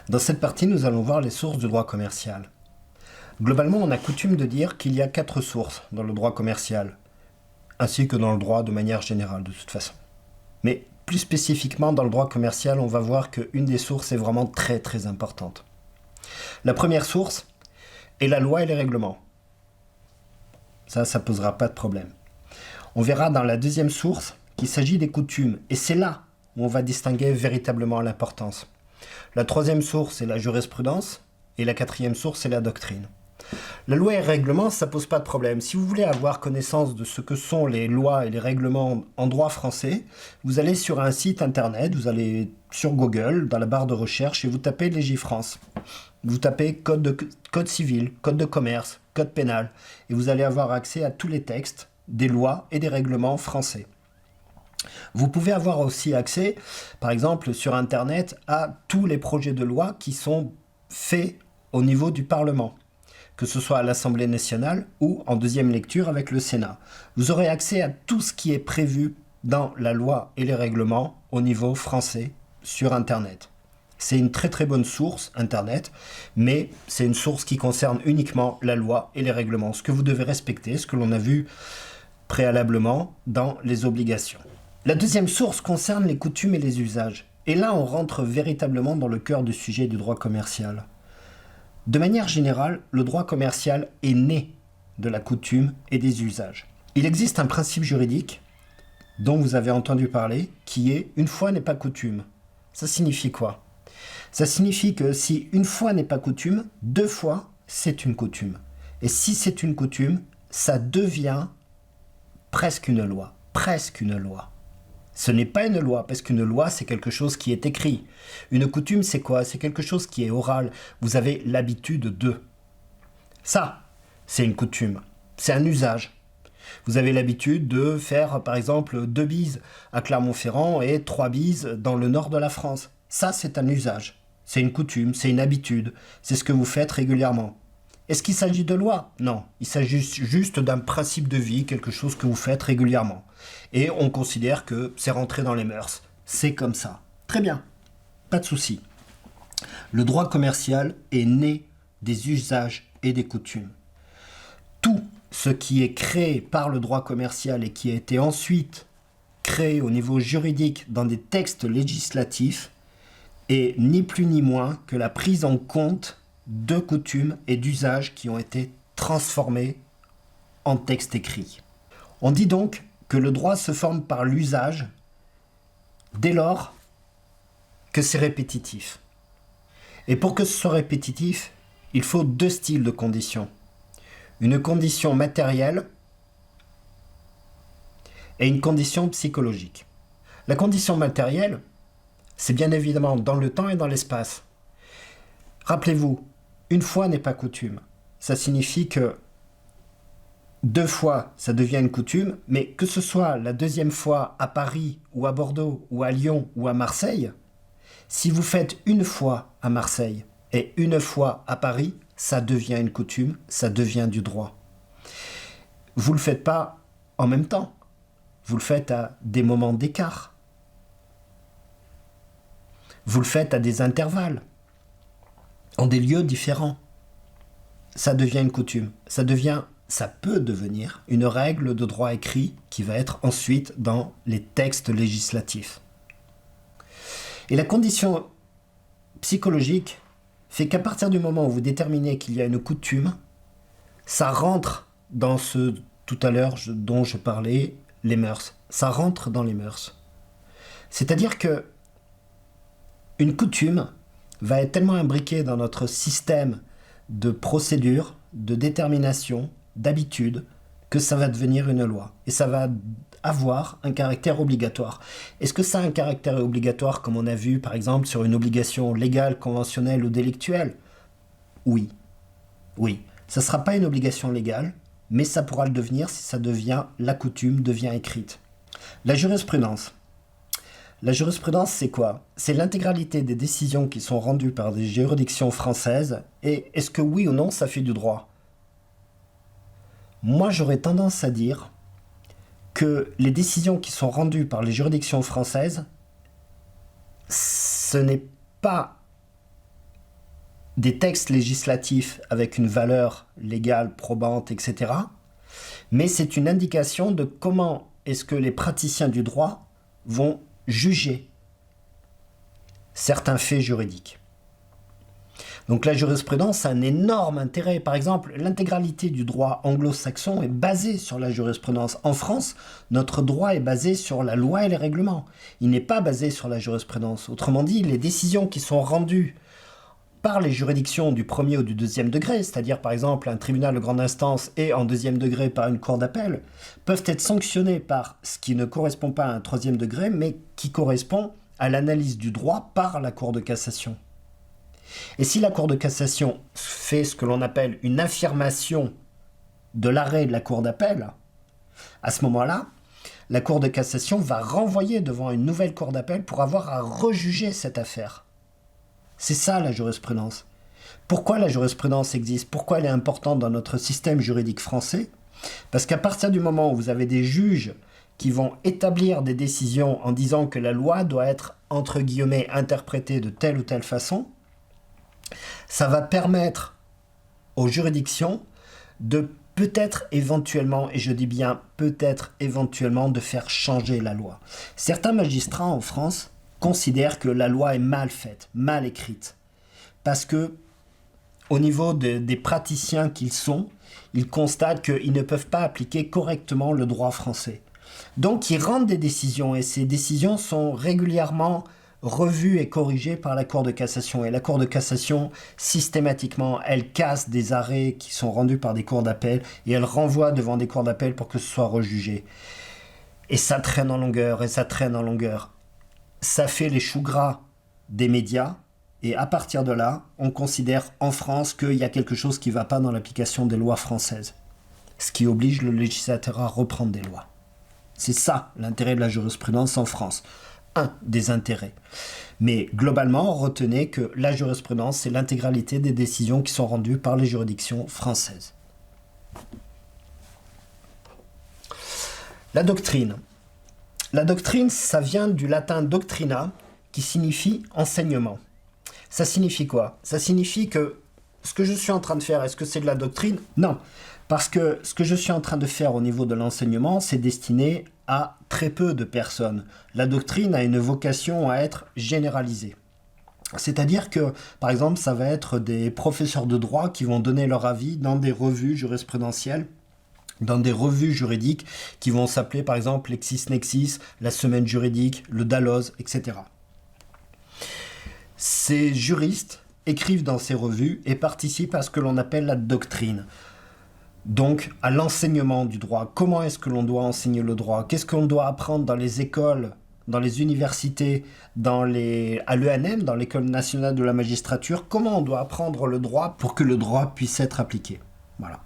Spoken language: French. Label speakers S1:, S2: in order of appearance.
S1: Dans cette partie, nous allons voir les sources du droit commercial. Globalement, on a coutume de dire qu'il y a 4 sources dans le droit commercial, ainsi que dans le droit de manière générale de toute façon. Mais plus spécifiquement, dans le droit commercial, on va voir qu'une des sources est vraiment très très importante. La première source est la loi et les règlements. Ça posera pas de problème. On verra dans la deuxième source qu'il s'agit des coutumes, et c'est là où on va distinguer véritablement l'importance. La troisième source est la jurisprudence, et la quatrième source est la doctrine. La loi et les règlements, ça pose pas de problème. Si vous voulez avoir connaissance de ce que sont les lois et les règlements en droit français, vous allez sur un site internet, vous allez sur Google, dans la barre de recherche, et vous tapez Légifrance. Vous tapez code civil, code de commerce, code pénal, et vous allez avoir accès à tous les textes des lois et des règlements français. Vous pouvez avoir aussi accès, par exemple, sur Internet, à tous les projets de loi qui sont faits au niveau du Parlement, que ce soit à l'Assemblée nationale ou en deuxième lecture avec le Sénat. Vous aurez accès à tout ce qui est prévu dans la loi et les règlements au niveau français sur Internet. C'est une très très bonne source, Internet, mais c'est une source qui concerne uniquement la loi et les règlements, ce que vous devez respecter, ce que l'on a vu préalablement dans les obligations. La deuxième source concerne les coutumes et les usages. Et là, on rentre véritablement dans le cœur du sujet du droit commercial. De manière générale, le droit commercial est né de la coutume et des usages. Il existe un principe juridique dont vous avez entendu parler, qui est « une fois n'est pas coutume ». Ça signifie quoi ? Ça signifie que si une fois n'est pas coutume, 2 fois, c'est une coutume. Et si c'est une coutume, ça devient presque une loi. Presque une loi. Ce n'est pas une loi, parce qu'une loi, c'est quelque chose qui est écrit. Une coutume, c'est quoi ? C'est quelque chose qui est oral. Vous avez l'habitude de. Ça, c'est une coutume. C'est un usage. Vous avez l'habitude de faire, par exemple, 2 bises à Clermont-Ferrand et 3 bises dans le nord de la France. Ça, c'est un usage. C'est une coutume, c'est une habitude. C'est ce que vous faites régulièrement. Est-ce qu'il s'agit de loi ? Non. Il s'agit juste d'un principe de vie, quelque chose que vous faites régulièrement. Et on considère que c'est rentré dans les mœurs. C'est comme ça. Très bien. Pas de souci. Le droit commercial est né des usages et des coutumes. Tout ce qui est créé par le droit commercial et qui a été ensuite créé au niveau juridique dans des textes législatifs est ni plus ni moins que la prise en compte de coutumes et d'usages qui ont été transformés en texte écrit. On dit donc que le droit se forme par l'usage dès lors que c'est répétitif. Et pour que ce soit répétitif, il faut 2 styles de conditions. Une condition matérielle et une condition psychologique. La condition matérielle, c'est bien évidemment dans le temps et dans l'espace. Rappelez-vous, une fois n'est pas coutume. Ça signifie que 2 fois, ça devient une coutume, mais que ce soit la 2e fois à Paris ou à Bordeaux ou à Lyon ou à Marseille, si vous faites une fois à Marseille et une fois à Paris, ça devient une coutume, ça devient du droit. Vous ne le faites pas en même temps, vous le faites à des moments d'écart. Vous le faites à des intervalles, en des lieux différents. Ça devient une coutume, ça peut devenir une règle de droit écrit qui va être ensuite dans les textes législatifs. Et la condition psychologique fait qu'à partir du moment où vous déterminez qu'il y a une coutume, ça rentre dans ce, tout à l'heure dont je parlais, les mœurs. Ça rentre dans les mœurs. C'est-à-dire que une coutume va être tellement imbriquée dans notre système de procédure, de détermination, d'habitude, que ça va devenir une loi. Et ça va avoir un caractère obligatoire. Est-ce que ça a un caractère obligatoire comme on a vu par exemple sur une obligation légale, conventionnelle ou délictuelle ? Oui. Oui. Ça ne sera pas une obligation légale, mais ça pourra le devenir si ça devient, la coutume devient écrite. La jurisprudence. La jurisprudence, c'est quoi ? C'est l'intégralité des décisions qui sont rendues par des juridictions françaises et est-ce que oui ou non ça fait du droit ? Moi, j'aurais tendance à dire que les décisions qui sont rendues par les juridictions françaises, ce n'est pas des textes législatifs avec une valeur légale, probante, etc. Mais c'est une indication de comment est-ce que les praticiens du droit vont juger certains faits juridiques. Donc la jurisprudence a un énorme intérêt. Par exemple, l'intégralité du droit anglo-saxon est basée sur la jurisprudence. En France, notre droit est basé sur la loi et les règlements. Il n'est pas basé sur la jurisprudence. Autrement dit, les décisions qui sont rendues par les juridictions du premier ou du deuxième degré, c'est-à-dire par exemple un tribunal de grande instance et en deuxième degré par une cour d'appel, peuvent être sanctionnées par ce qui ne correspond pas à un troisième degré, mais qui correspond à l'analyse du droit par la Cour de cassation. Et si la Cour de cassation fait ce que l'on appelle une affirmation de l'arrêt de la Cour d'appel, à ce moment-là, la Cour de cassation va renvoyer devant une nouvelle Cour d'appel pour avoir à rejuger cette affaire. C'est ça la jurisprudence. Pourquoi la jurisprudence existe? Pourquoi elle est importante dans notre système juridique français? Parce qu'à partir du moment où vous avez des juges qui vont établir des décisions en disant que la loi doit être, entre guillemets, interprétée de telle ou telle façon, ça va permettre aux juridictions de peut-être éventuellement, et je dis bien peut-être éventuellement, de faire changer la loi. Certains magistrats en France considèrent que la loi est mal faite, mal écrite, parce que au niveau des praticiens qu'ils sont, ils constatent qu'ils ne peuvent pas appliquer correctement le droit français. Donc ils rendent des décisions, et ces décisions sont régulièrement revues et corrigées par la Cour de cassation. Et la Cour de cassation, systématiquement, elle casse des arrêts qui sont rendus par des cours d'appel, et elle renvoie devant des cours d'appel pour que ce soit rejugé. Et ça traîne en longueur, et ça traîne en longueur. Ça fait les choux gras des médias, et à partir de là, on considère en France qu'il y a quelque chose qui ne va pas dans l'application des lois françaises. Ce qui oblige le législateur à reprendre des lois. C'est ça l'intérêt de la jurisprudence en France. Un des intérêts. Mais globalement, retenez que la jurisprudence, c'est l'intégralité des décisions qui sont rendues par les juridictions françaises. La doctrine. La doctrine, ça vient du latin doctrina, qui signifie enseignement. Ça signifie quoi? Ça signifie que ce que je suis en train de faire, est-ce que c'est de la doctrine? Non, parce que ce que je suis en train de faire au niveau de l'enseignement, c'est destiné à très peu de personnes. La doctrine a une vocation à être généralisée. C'est-à-dire que, par exemple, ça va être des professeurs de droit qui vont donner leur avis dans des revues jurisprudentielles, dans des revues juridiques qui vont s'appeler par exemple LexisNexis, la Semaine juridique, le Dalloz, etc. Ces juristes écrivent dans ces revues et participent à ce que l'on appelle la doctrine. Donc à l'enseignement du droit. Comment est-ce que l'on doit enseigner le droit? Qu'est-ce qu'on doit apprendre dans les écoles, dans les universités, à l'ENM, dans l'École nationale de la magistrature? Comment on doit apprendre le droit pour que le droit puisse être appliqué? Voilà.